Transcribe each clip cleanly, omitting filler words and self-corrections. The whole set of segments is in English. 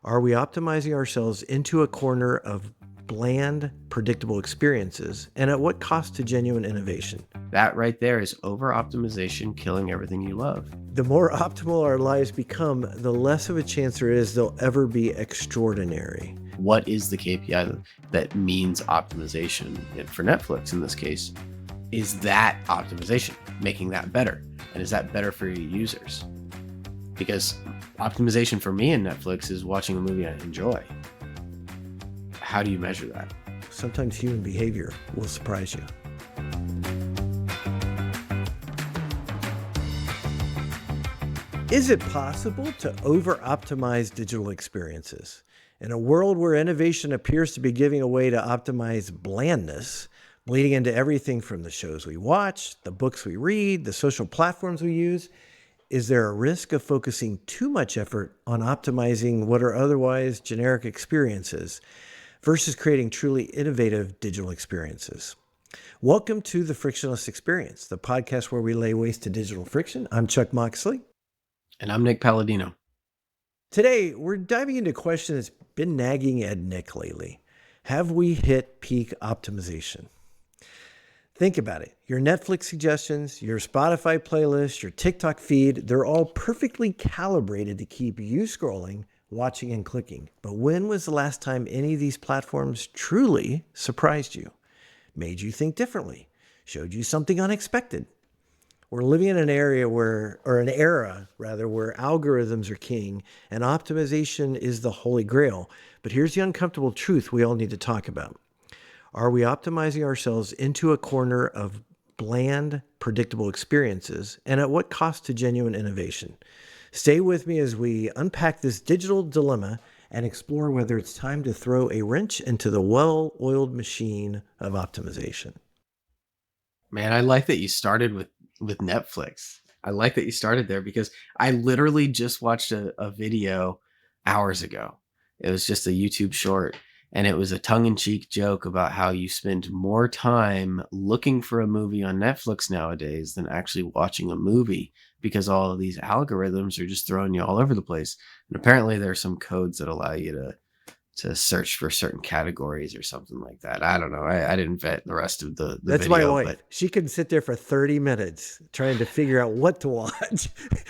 Are we optimizing ourselves into a corner of bland, predictable experiences? And at what cost to genuine innovation? That right there is over-optimization killing everything you love. The more optimal our lives become, the less of a chance there is they'll ever be extraordinary. What is the KPI that means optimization? And for Netflix, in this case, is that optimization, making that better? And is that better for your users? Because optimization for me in Netflix is watching a movie I enjoy. How do you measure that? Sometimes human behavior will surprise you. Is it possible to over-optimize digital experiences? In a world where innovation appears to be giving away to optimize blandness, bleeding into everything from the shows we watch, the books we read, the social platforms we use, is there a risk of focusing too much effort on optimizing what are otherwise generic experiences versus creating truly innovative digital experiences? Welcome to the Frictionless Experience, the podcast where we lay waste to digital friction. I'm Chuck Moxley. And I'm Nick Paladino. Today, we're diving into a question that's been nagging at Nick lately. Have we hit peak optimization? Think about it. Your Netflix suggestions, your Spotify playlist, your TikTok feed, they're all perfectly calibrated to keep you scrolling, watching, and clicking. But when was the last time any of these platforms truly surprised you, made you think differently, showed you something unexpected? We're living in an era where algorithms are king and optimization is the holy grail. But here's the uncomfortable truth we all need to talk about. Are we optimizing ourselves into a corner of bland, predictable experiences? And at what cost to genuine innovation? Stay with me as we unpack this digital dilemma and explore whether it's time to throw a wrench into the well-oiled machine of optimization. Man, I like that you started with Netflix. I like that you started there because I literally just watched a video hours ago. It was just a YouTube short. And it was a tongue-in-cheek joke about how you spend more time looking for a movie on Netflix nowadays than actually watching a movie because all of these algorithms are just throwing you all over the place. And apparently there are some codes that allow you to search for certain categories or something like that. I don't know. I didn't vet the rest of the That's video. My wife. But she can sit there for 30 minutes trying to figure out what to watch.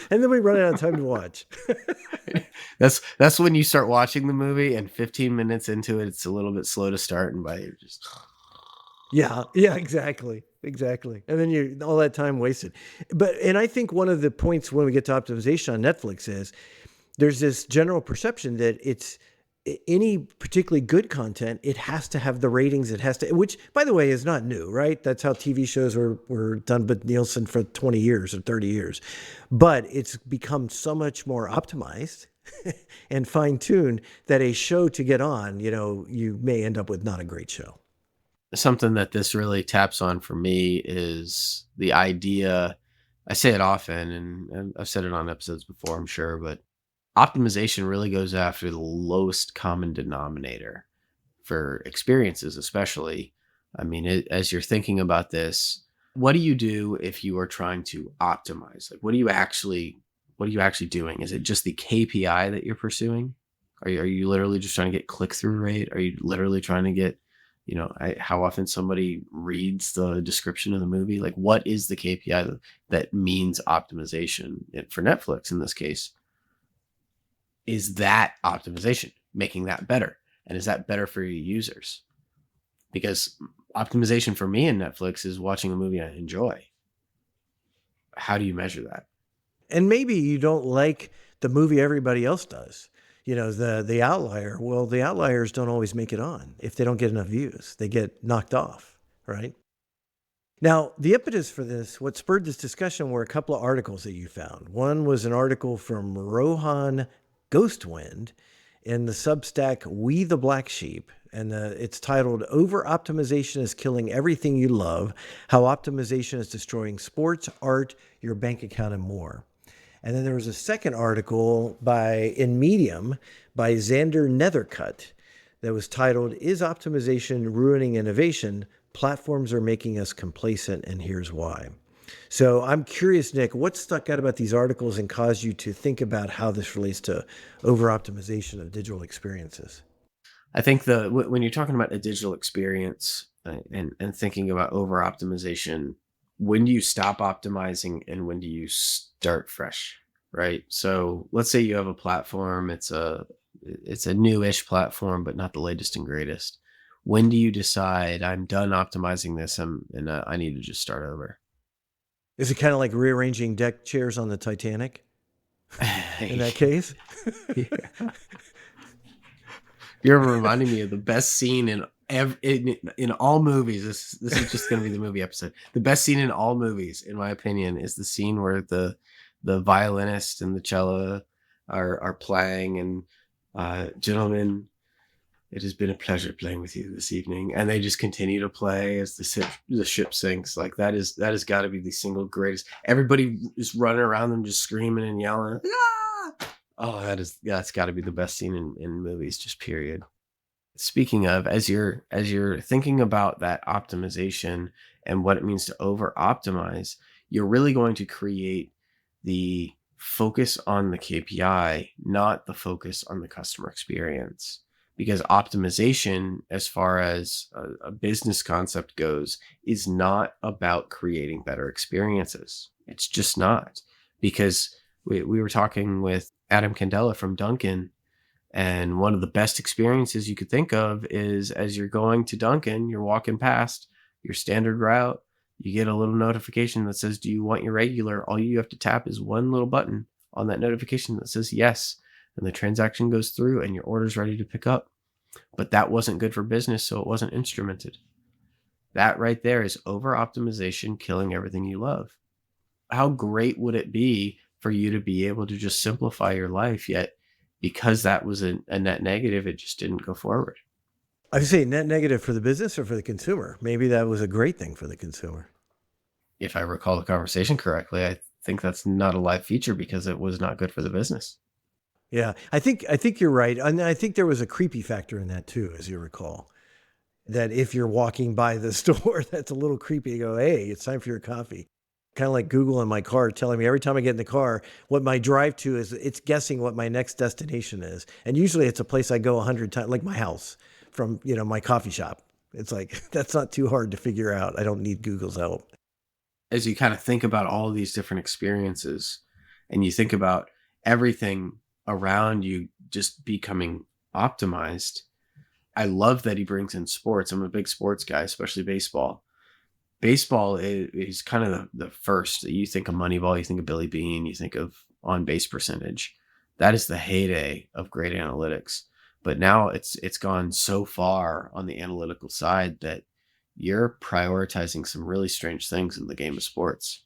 And then we run out of time to watch. That's when you start watching the movie and 15 minutes into it, it's a little bit slow to start. And by you're just... Yeah, exactly. And then all that time wasted. And I think one of the points when we get to optimization on Netflix is there's this general perception that it's any particularly good content, it has to have the ratings, which by the way is not new, right? That's how TV shows were done with Nielsen for 20 years or 30 years. But it's become so much more optimized and fine-tuned that a show to get on, you may end up with not a great show. Something that this really taps on for me is the idea, I say it often, and I've said it on episodes before, I'm sure, but optimization really goes after the lowest common denominator for experiences, especially. I mean, as you're thinking about this, what do you do if you are trying to optimize? Like, what are you actually doing? Is it just the KPI that you're pursuing? Are you literally just trying to get click-through rate? Are you literally trying to get, how often somebody reads the description of the movie? Like, what is the KPI that means optimization for Netflix in this case? Is that optimization, making that better? And is that better for your users? Because optimization for me in Netflix is watching a movie I enjoy. How do you measure that? And maybe you don't like the movie everybody else does. The outlier. Well, the outliers don't always make it on. If they don't get enough views, they get knocked off, right? Now, the impetus for this, what spurred this discussion were a couple of articles that you found. One was an article from Rohan Ghostwind in the Substack We the Black Sheep, and it's titled Over-Optimization is Killing Everything You Love, How Optimization is Destroying Sports, Art, Your Bank Account, and More. And then there was a second article in Medium by Xander Nethercutt that was titled, Is Optimization Ruining Innovation? Platforms are making us complacent, and here's why. So I'm curious, Nick, what stuck out about these articles and caused you to think about how this relates to over optimization of digital experiences? I think when you're talking about a digital experience and thinking about over optimization, when do you stop optimizing and when do you start fresh, right? So let's say you have a platform, it's a newish platform, but not the latest and greatest. When do you decide I'm done optimizing this and I need to just start over? Is it kind of like rearranging deck chairs on the Titanic in that case? Yeah. You're reminding me of the best scene in all movies. This is just going to be the movie episode. The best scene in all movies, in my opinion, is the scene where the violinist and the cello are playing, and gentlemen, it has been a pleasure playing with you this evening, and they just continue to play as the ship sinks. Like that has got to be the single greatest. Everybody is running around them, just screaming and yelling. Ah! Oh, that's got to be the best scene in movies, just period. Speaking of, as you're thinking about that optimization and what it means to over optimize, you're really going to create the focus on the KPI, not the focus on the customer experience. Because optimization, as far as a business concept goes, is not about creating better experiences. It's just not. Because we were talking with Adam Candela from Duncan, and one of the best experiences you could think of is as you're going to Dunkin', you're walking past your standard route, you get a little notification that says, do you want your regular? All you have to tap is one little button on that notification that says yes. And the transaction goes through and your order's ready to pick up. But that wasn't good for business, so it wasn't instrumented. That right there is over optimization, killing everything you love. How great would it be for you to be able to just simplify your life, yet because that was a net negative, it just didn't go forward. I'd say net negative for the business or for the consumer. Maybe that was a great thing for the consumer. If I recall the conversation correctly, I think that's not a live feature because it was not good for the business. Yeah, I think you're right, and I think there was a creepy factor in that too, as you recall. That if you're walking by the store, that's a little creepy. You go, hey, it's time for your coffee. Kind of like Google in my car telling me every time I get in the car what my drive to is. It's guessing what my next destination is, and usually it's a place I go 100 times, like my house from my coffee shop. It's like that's not too hard to figure out. I don't need Google's help. As you kind of think about all of these different experiences and you think about everything around you just becoming optimized, I love that he brings in sports. I'm a big sports guy, especially baseball. Baseball is kind of the first. You think of Moneyball, you think of Billy Bean, you think of on base percentage. That is the heyday of great analytics. But now it's gone so far on the analytical side that you're prioritizing some really strange things in the game of sports.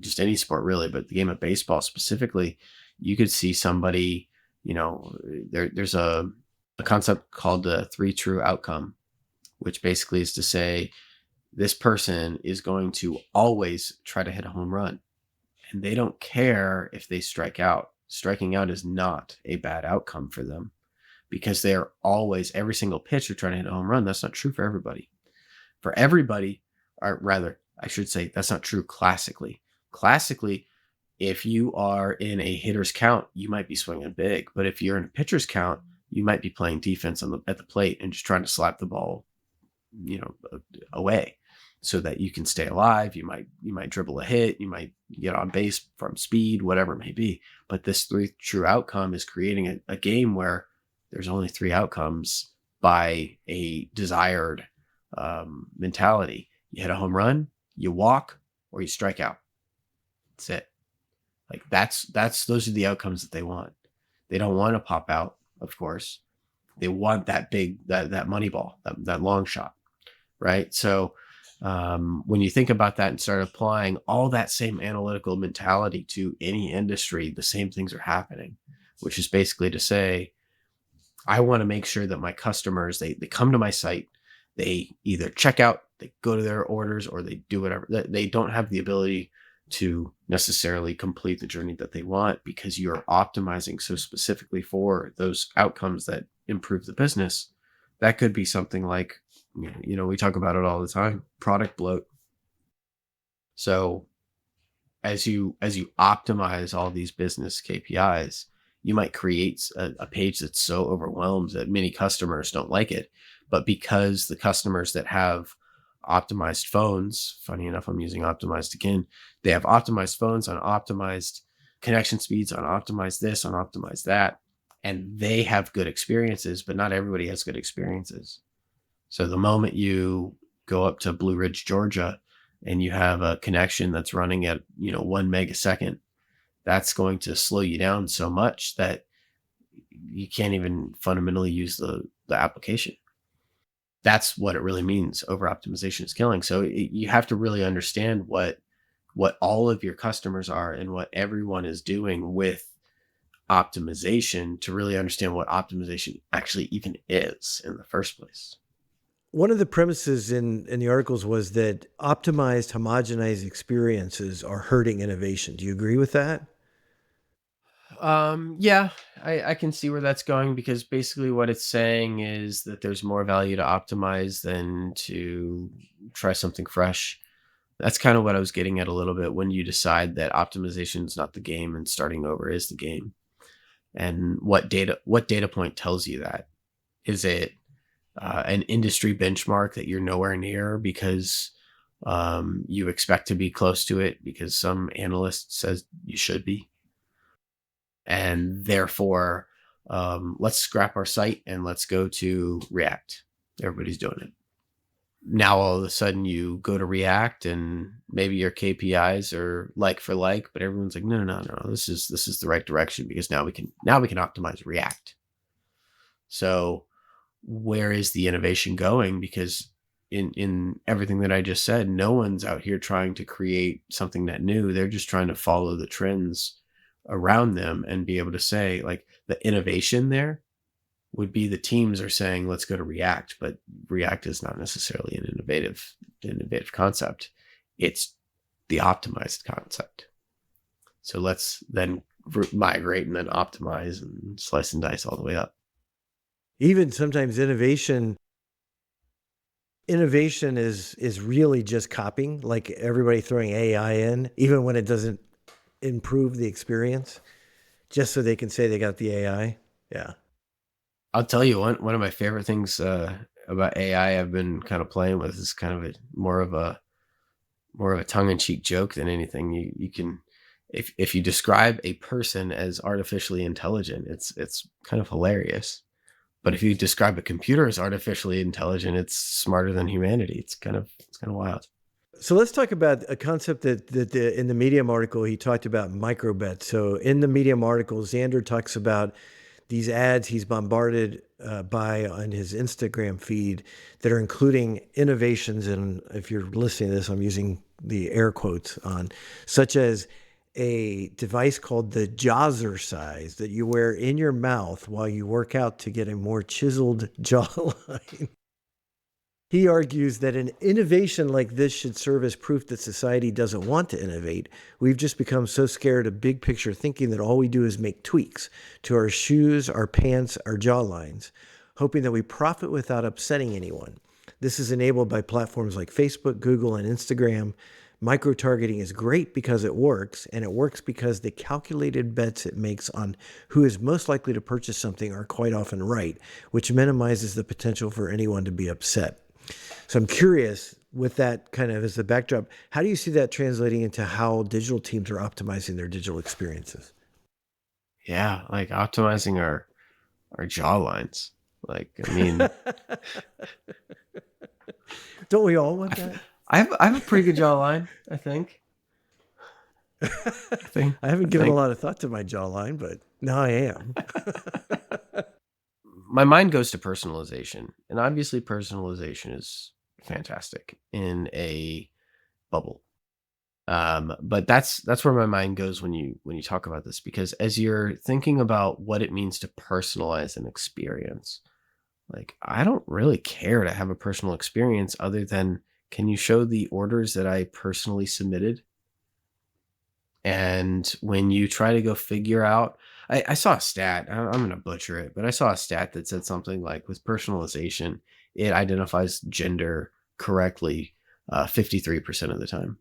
Just any sport really, but the game of baseball specifically, you could see somebody, there's a concept called the three true outcome, which basically is to say this person is going to always try to hit a home run and they don't care if they strike out. Striking out is not a bad outcome for them because they're always, every single pitch, they're trying to hit a home run. That's not true for everybody. For everybody, or rather, I should say that's not true classically. Classically, if you are in a hitter's count, you might be swinging big. But if you're in a pitcher's count, you might be playing defense at the plate and just trying to slap the ball, away so that you can stay alive. You might dribble a hit, you might get on base from speed, whatever it may be. But this three true outcome is creating a game where there's only three outcomes by a desired mentality. You hit a home run, you walk, or you strike out. That's it. Like that's those are the outcomes that they want. They don't want to pop out, of course. They want that big that money ball, that long shot, right? So when you think about that and start applying all that same analytical mentality to any industry, the same things are happening, which is basically to say, I want to make sure that my customers, they come to my site, they either check out, they go to their orders, or they do whatever. They don't have the ability to necessarily complete the journey that they want because you're optimizing so specifically for those outcomes that improve the business. That could be something like, we talk about it all the time, product bloat. So as you optimize all these business KPIs, you might create a page that's so overwhelmed that many customers don't like it. But because the customers that have optimized phones, funny enough, I'm using optimized again, they have optimized phones on optimized connection speeds, on optimized this, on optimized that, and they have good experiences, but not everybody has good experiences. So the moment you go up to Blue Ridge, Georgia, and you have a connection that's running at 1 megasecond, that's going to slow you down so much that you can't even fundamentally use the application. That's what it really means. Over optimization is killing. So you have to really understand what all of your customers are and what everyone is doing with optimization to really understand what optimization actually even is in the first place. One of the premises in the articles was that optimized, homogenized experiences are hurting innovation. Do you agree with that? Yeah, I can see where that's going, because basically what it's saying is that there's more value to optimize than to try something fresh. That's kind of what I was getting at a little bit when you decide that optimization is not the game and starting over is the game. And what data point tells you that? Is it an industry benchmark that you're nowhere near because you expect to be close to it because some analyst says you should be? And therefore, let's scrap our site and let's go to React. Everybody's doing it. Now all of a sudden you go to React and maybe your KPIs are like for like, but everyone's like, no, this is the right direction, because now we can optimize React. So where is the innovation going? Because in everything that I just said, no one's out here trying to create something that new. They're just trying to follow the trends around them and be able to say, like, the innovation there would be the teams are saying, let's go to React, but React is not necessarily an innovative concept. It's the optimized concept. So let's then migrate and then optimize and slice and dice all the way up. Even sometimes innovation is really just copying, like everybody throwing AI in, even when it doesn't improve the experience, just so they can say they got the AI. Yeah. I'll tell you one of my favorite things about AI I've been kind of playing with is kind of more of a tongue in cheek joke than anything. You can, if you describe a person as artificially intelligent, it's kind of hilarious. But if you describe a computer as artificially intelligent, it's smarter than humanity. It's kind of wild. So let's talk about a concept that in the Medium article, he talked about microbets. So in the Medium article, Xander talks about these ads he's bombarded by on his Instagram feed that are including innovations. And if you're listening to this, I'm using the air quotes on, such as a device called the Jazzercise that you wear in your mouth while you work out to get a more chiseled jawline. He argues that an innovation like this should serve as proof that society doesn't want to innovate. We've just become so scared of big picture thinking that all we do is make tweaks to our shoes, our pants, our jawlines, hoping that we profit without upsetting anyone. This is enabled by platforms like Facebook, Google, and Instagram. Micro-targeting is great because it works, and it works because the calculated bets it makes on who is most likely to purchase something are quite often right, which minimizes the potential for anyone to be upset. So I'm curious, with that kind of as the backdrop, how do you see that translating into how digital teams are optimizing their digital experiences? Yeah, like optimizing our jawlines. Like, I mean, Don't we all want I, that? I have a pretty good jawline, I think. I think. I haven't I given a think. lot of thought to my jawline, but now I am. My mind goes to personalization, and obviously, personalization is fantastic in a bubble. But that's where my mind goes when you talk about this, because as you're thinking about what it means to personalize an experience, like, I don't really care to have a personal experience other than, can you show the orders that I personally submitted? And when you try to go figure out, I saw a stat, I'm going to butcher it, but I saw a stat that said something like, with personalization, it identifies gender correctly 53% of the time.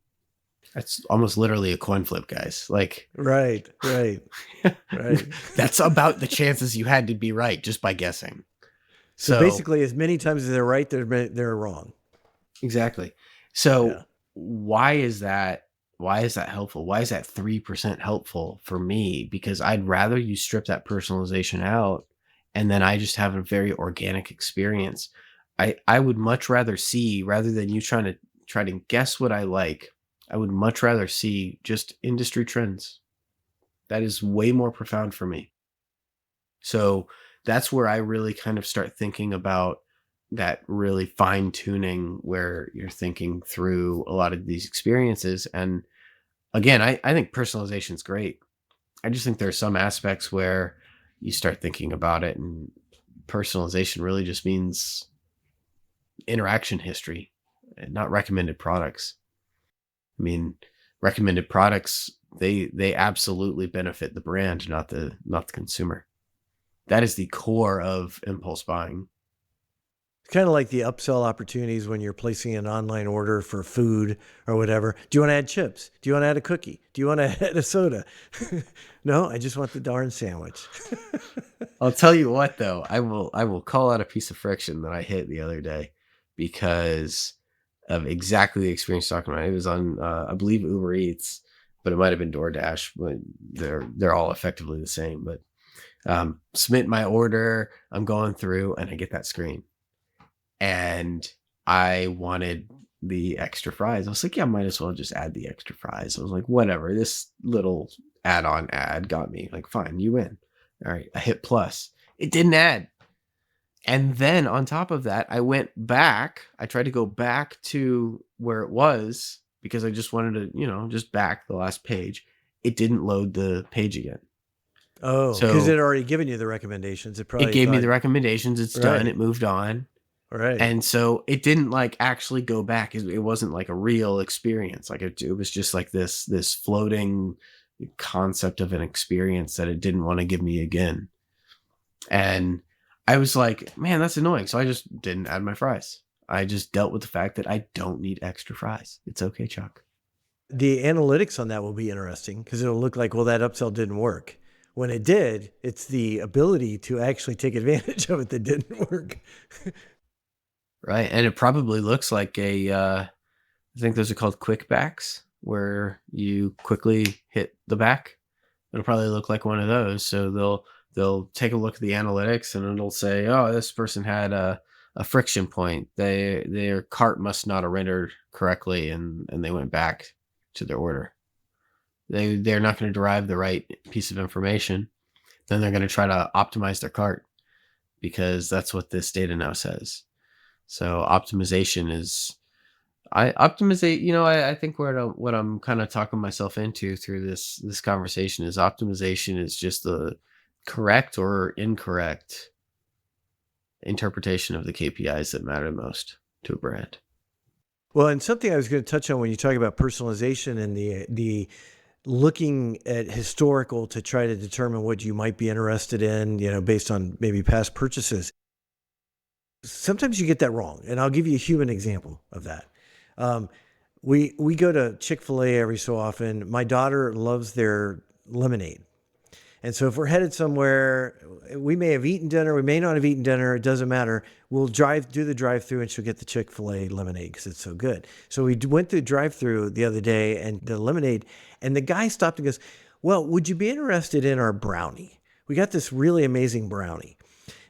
That's almost literally a coin flip, guys. Like, Right, right, right. that's about the chances you had to be right just by guessing. So So basically, as many times as they're right, they're wrong. exactly. So Yeah. why is that? Why is that helpful? Why is that 3% helpful for me? Because I'd rather you strip that personalization out and then I just have a very organic experience. I would much rather see, rather than you try to guess what I like, I would much rather see just industry trends. That is way more profound for me. So that's where I really kind of start thinking about that really fine tuning where you're thinking through a lot of these experiences. And again, I think personalization is great. I just think there are some aspects where you start thinking about it, and personalization really just means interaction history and not recommended products. I mean, recommended products, they absolutely benefit the brand, not the consumer. That is the core of impulse buying. It's kind of like the upsell opportunities when you're placing an online order for food or whatever. Do you want to add chips? Do you want to add a cookie? Do you want to add a soda? No, I just want the darn sandwich. I'll tell you what though, I will call out a piece of friction that I hit the other day because of exactly the experience you're talking about. It was on I believe Uber Eats, but it might have been DoorDash, but they're all effectively the same. But submit my order, I'm going through and I get that screen. And I wanted the extra fries. I was like, yeah, might as well just add the extra fries. I was like, whatever. This little add-on ad got me. Like, fine, you win. All right, I hit plus. It didn't add. And then on top of that, I went back. I tried to go back to where it was because I just wanted to, just back the last page. It didn't load the page again. Oh, because it So already given you the recommendations. It it probably gave me thought, the recommendations. It's done. right, It moved on. right. And so it didn't like actually go back. It wasn't like a real experience. Like it was just like this floating concept of an experience that it didn't want to give me again. And I was like, man, that's annoying. So I just didn't add my fries. I just dealt with the fact that I don't need extra fries. It's okay, Chuck. The analytics on that will be interesting because it'll look like, well, that upsell didn't work. When it did, it's the ability to actually take advantage of it that didn't work. Right. And it probably looks like I think those are called quick backs where you quickly hit the back. It'll probably look like one of those. So they'll take a look at the analytics and it'll say, oh, this person had a friction point. Their cart must not have rendered correctly, and they went back to their order. They're not going to derive the right piece of information. Then they're going to try to optimize their cart because that's what this data now says. So optimization is I optimizate, I think what I'm kind of talking myself into through this conversation is optimization is just the correct or incorrect interpretation of the KPIs that matter most to a brand. Well, and something I was going to touch on when you talk about personalization and the looking at historical to try to determine what you might be interested in, based on maybe past purchases. Sometimes you get that wrong, and I'll give you a human example of that. Um, we go to Chick-fil-A every so often. My daughter loves their lemonade. And so if we're headed somewhere, we may have eaten dinner, we may not have eaten dinner, it doesn't matter. We'll do the drive-through and she'll get the Chick-fil-A lemonade because it's so good. So we went through the drive-through the other day and the lemonade, and the guy stopped and goes, well, would you be interested in our brownie? We got this really amazing brownie.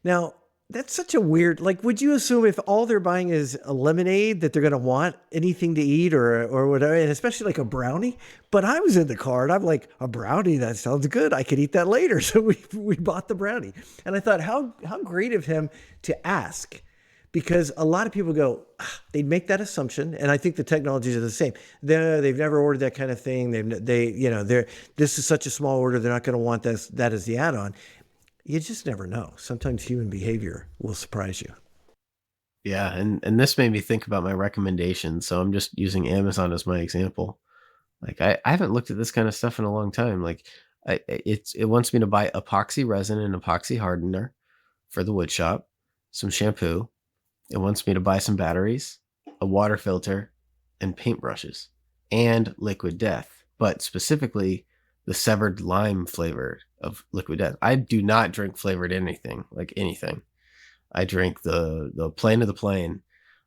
Now, that's such a weird, like, would you assume if all they're buying is a lemonade that they're going to want anything to eat or whatever, and especially like a brownie? But I was in the car and I'm like, a brownie, that sounds good. I could eat that later. So we bought the brownie. And I thought, how great of him to ask, because a lot of people go, they'd make that assumption. And I think the technologies are the same. They've never ordered that kind of thing. This is such a small order. They're not going to want that as the add-on. You just never know. Sometimes human behavior will surprise you. Yeah, and this made me think about my recommendations. So I'm just using Amazon as my example. Like I haven't looked at this kind of stuff in a long time. Like it wants me to buy epoxy resin and epoxy hardener for the wood shop, some shampoo. It wants me to buy some batteries, a water filter, and paintbrushes. and liquid death, but specifically the severed lime flavor of liquid death. I do not drink flavored anything, like anything. I drink the plain of the plain.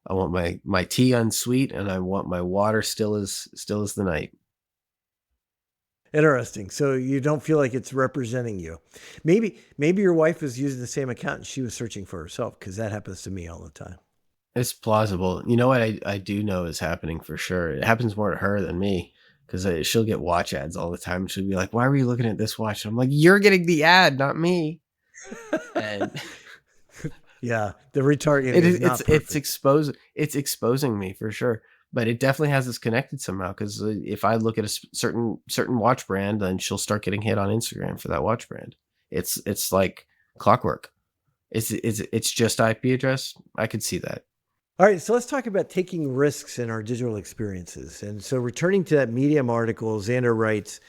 I want my tea unsweet, and I want my water still as the night. Interesting. So you don't feel like it's representing you. Maybe your wife was using the same account and she was searching for herself, because that happens to me all the time. It's plausible. You know what I do know is happening for sure. It happens more to her than me because she'll get watch ads all the time. She'll be like, "Why were you looking at this watch?" I'm like, "You're getting the ad, not me." And Yeah, the retargeting is it's not perfect. exposing me for sure. But it definitely has us connected somehow because if I look at a certain watch brand, then she'll start getting hit on Instagram for that watch brand. It's like clockwork. It's just IP address. I could see that. All right, so let's talk about taking risks in our digital experiences. And so, returning to that Medium article, Xander writes,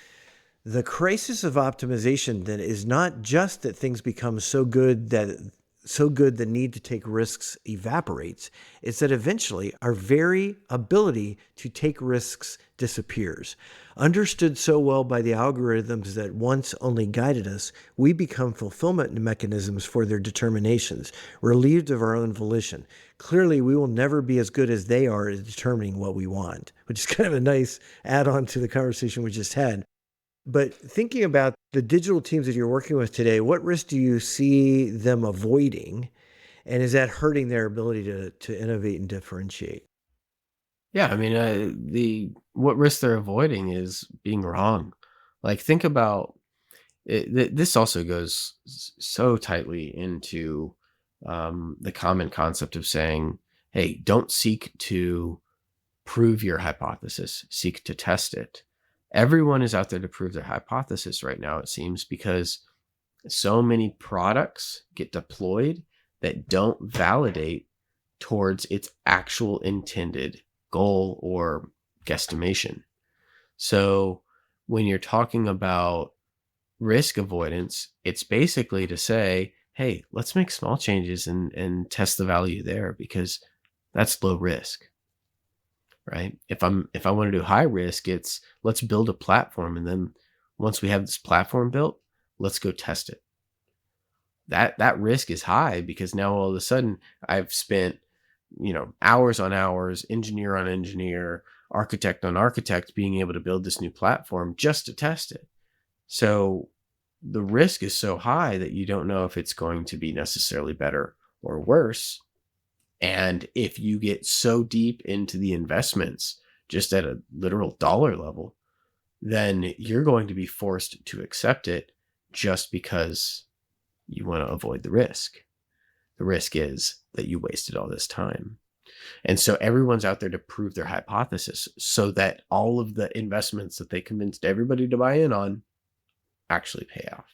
the crisis of optimization then is not just that things become so good the need to take risks evaporates. It's that eventually our very ability to take risks disappears. Understood so well by the algorithms that once only guided us, we become fulfillment mechanisms for their determinations, relieved of our own volition. Clearly, we will never be as good as they are at determining what we want, which is kind of a nice add on to the conversation we just had. But thinking about the digital teams that you're working with today, what risk do you see them avoiding? And is that hurting their ability to innovate and differentiate? Yeah, I mean, the what risk they're avoiding is being wrong. Like, think about it, this. Also goes so tightly into the common concept of saying, "Hey, don't seek to prove your hypothesis; seek to test it." Everyone is out there to prove their hypothesis right now. It seems because so many products get deployed that don't validate towards its actual intended goal or guesstimation. So when you're talking about risk avoidance, it's basically to say, hey, let's make small changes and test the value there because that's low risk, right? If I want to do high risk, it's let's build a platform, and then once we have this platform built, let's go test it. That risk is high because now all of a sudden I've spent hours on hours, engineer on engineer, architect on architect, being able to build this new platform just to test it. So the risk is so high that you don't know if it's going to be necessarily better or worse. And if you get so deep into the investments, just at a literal dollar level, then you're going to be forced to accept it just because you want to avoid the risk. The risk is that you wasted all this time. And so everyone's out there to prove their hypothesis so that all of the investments that they convinced everybody to buy in on actually pay off.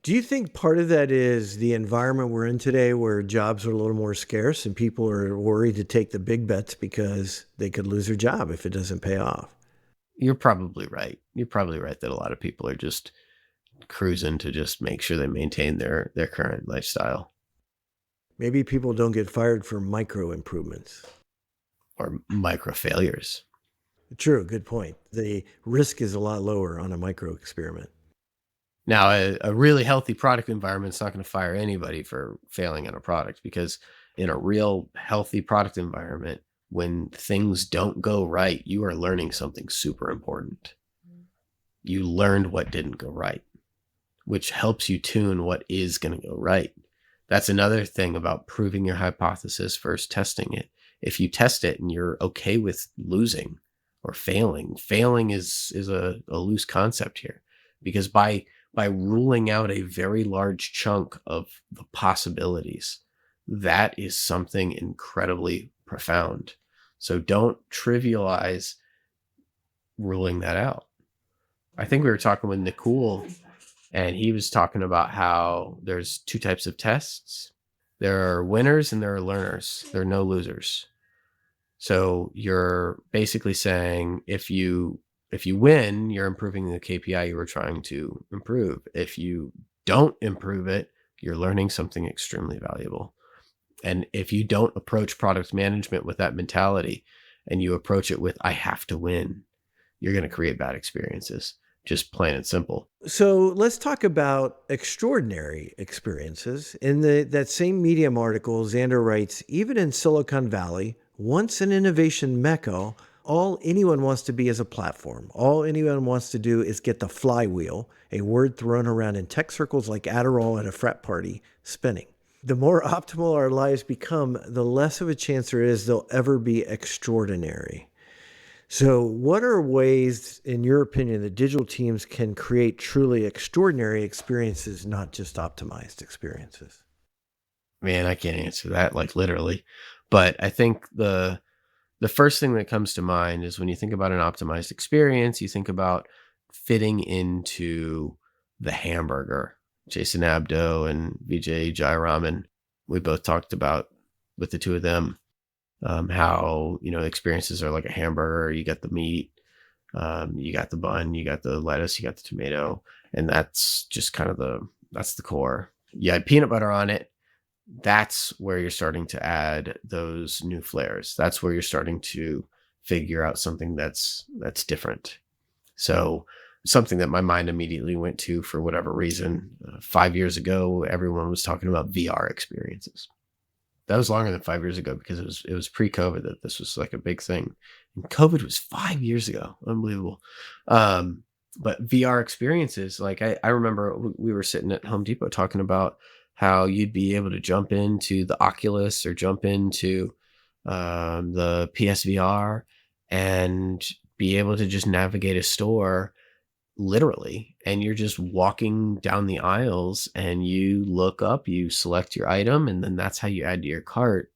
Do you think part of that is the environment we're in today where jobs are a little more scarce and people are worried to take the big bets because they could lose their job if it doesn't pay off? You're probably right. You're probably right that a lot of people are just cruising to just make sure they maintain their current lifestyle Maybe people don't get fired for micro improvements. or micro failures. True, good point. The risk is a lot lower on a micro experiment. Now, a really healthy product environment is not going to fire anybody for failing on a product because in a real healthy product environment, when things don't go right, you are learning something super important. You learned what didn't go right, which helps you tune what is going to go right. That's another thing about proving your hypothesis versus testing it. If you test it and you're okay with losing or failing is a loose concept here because by ruling out a very large chunk of the possibilities, that is something incredibly profound. So don't trivialize ruling that out. I think we were talking with Nicole, and he was talking about how there's two types of tests. There are winners and there are learners. There are no losers. So you're basically saying if you win, you're improving the KPI you were trying to improve. If you don't improve it, you're learning something extremely valuable. And if you don't approach product management with that mentality, and you approach it with, I have to win, you're going to create bad experiences. Just plain and simple. So let's talk about extraordinary experiences. In that same Medium article, Xander writes, even in Silicon Valley, once an innovation mecca, all anyone wants to be is a platform. All anyone wants to do is get the flywheel, a word thrown around in tech circles like Adderall at a frat party, spinning. The more optimal our lives become, the less of a chance there is they'll ever be extraordinary. So, what are ways, in your opinion, that digital teams can create truly extraordinary experiences, not just optimized experiences? Man, I can't answer that like literally. But I think the first thing that comes to mind is when you think about an optimized experience, you think about fitting into the hamburger. Jason Abdo and Vijay Jayaraman, we both talked about with the two of them, how, experiences are like a hamburger. You got the meat, you got the bun, you got the lettuce, you got the tomato, and that's just kind of that's the core. You add peanut butter on it. That's where you're starting to add those new flares. That's where you're starting to figure out something that's different. So something that my mind immediately went to, for whatever reason, 5 years ago, everyone was talking about VR experiences. That was longer than 5 years ago, because it was pre-COVID that this was like a big thing. And COVID was 5 years ago. Unbelievable. But VR experiences, like I remember we were sitting at Home Depot talking about how you'd be able to jump into the Oculus or jump into the PSVR and be able to just navigate a store literally, and you're just walking down the aisles and you look up, you select your item, and then that's how you add to your cart.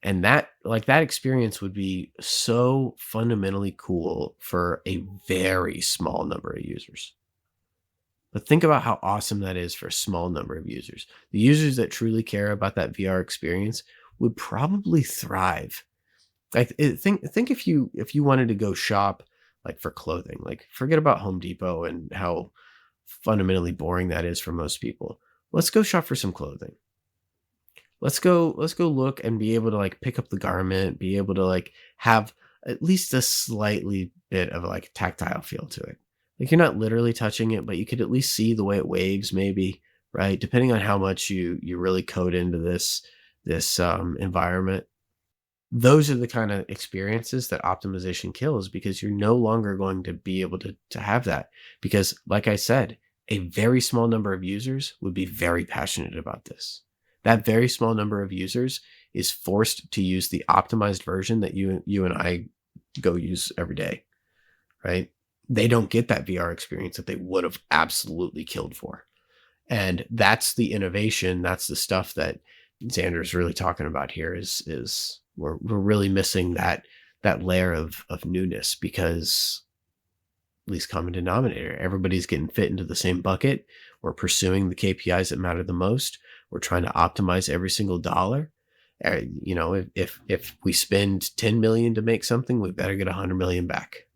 And that experience would be so fundamentally cool for a very small number of users. But think about how awesome that is for a small number of users. The users that truly care about that VR experience would probably thrive. Think if you wanted to go shop like for clothing, like forget about Home Depot and how fundamentally boring that is for most people. Let's go shop for some clothing. Let's go look and be able to like pick up the garment, be able to like have at least a slightly bit of like tactile feel to it. Like you're not literally touching it, but you could at least see the way it waves, maybe, right? Depending on how much you really code into this environment. Those are the kind of experiences that optimization kills, because you're no longer going to be able to have that. Because like I said, a very small number of users would be very passionate about this. That very small number of users is forced to use the optimized version that you and I go use every day, right? They don't get that VR experience that they would have absolutely killed for. And that's the innovation. That's the stuff that Xander's really talking about here is we're really missing that layer of newness, because least common denominator, everybody's getting fit into the same bucket. We're pursuing the KPIs that matter the most. We're trying to optimize every single dollar. If we spend 10 million to make something, we better get 100 million back.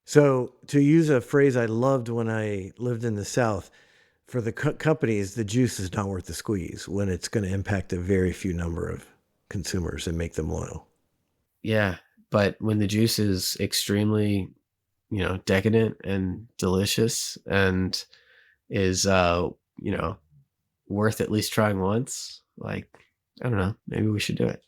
So, to use a phrase I loved when I lived in the South, for the companies, the juice is not worth the squeeze when it's going to impact a very few number of consumers and make them loyal. Yeah, but when the juice is extremely, decadent and delicious and is, worth at least trying once, like, I don't know, maybe we should do it.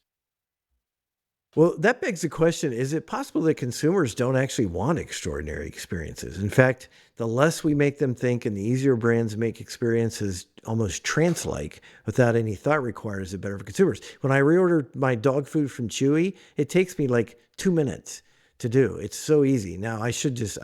Well, that begs the question, is it possible that consumers don't actually want extraordinary experiences? In fact, the less we make them think and the easier brands make experiences almost trance like without any thought required, is it better for consumers? When I reorder my dog food from Chewy, it takes me like 2 minutes to do. It's so easy. Now, I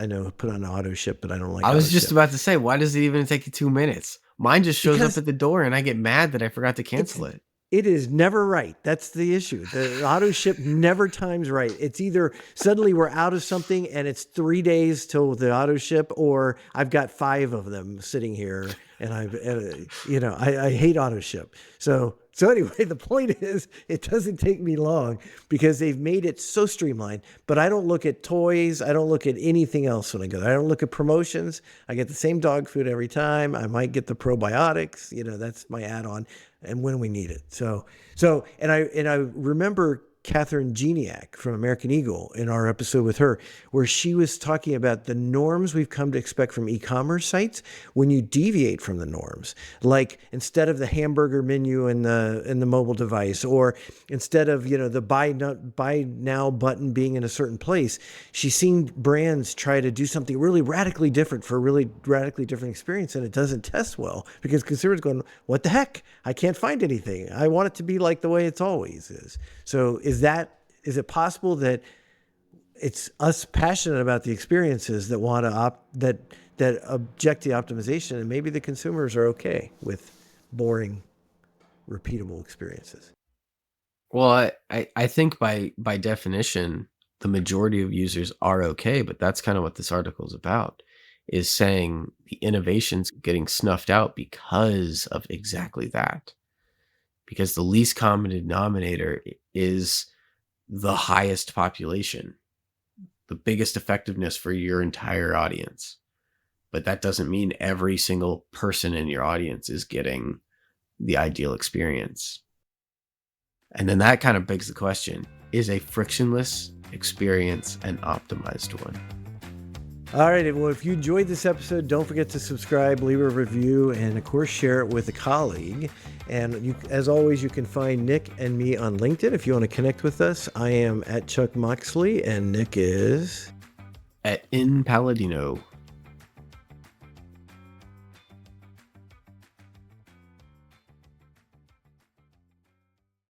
know, put on auto ship, but I don't like I auto was just ship. about to say, why does it even take you 2 minutes? Mine just shows up Because at the door and I get mad that I forgot to it's cancel it. it is never right. That's the issue. The auto ship never times right. It's either suddenly we're out of something and it's 3 days till the auto ship, or I've got 5 of them sitting here and I hate auto ship. So anyway, the point is it doesn't take me long because they've made it so streamlined, but I don't look at toys. I don't look at anything else when I go there. I don't look at promotions. I get the same dog food every time. I might get the probiotics, that's my add-on, and when we need it. And I remember Catherine Geniak from American Eagle in our episode with her, where she was talking about the norms we've come to expect from e-commerce sites when you deviate from the norms. Like instead of the hamburger menu in the mobile device, or instead of the buy now button being in a certain place, she's seen brands try to do something really radically different for a really radically different experience, and it doesn't test well because consumers going, what the heck? I can't find anything. I want it to be like the way it's always is. So is it possible that it's us passionate about the experiences that want to that object to optimization, and maybe the consumers are okay with boring, repeatable experiences? Well, I think by definition, the majority of users are okay, but that's kind of what this article is about, is saying the innovation's getting snuffed out because of exactly that. Because the least common denominator is the highest population, the biggest effectiveness for your entire audience. But that doesn't mean every single person in your audience is getting the ideal experience. And then that kind of begs the question, is a frictionless experience an optimized one? All right. Well, if you enjoyed this episode, don't forget to subscribe, leave a review, and of course, share it with a colleague. And as always, you can find Nick and me on LinkedIn. If you want to connect with us, I am at Chuck Moxley, and Nick is In Paladino.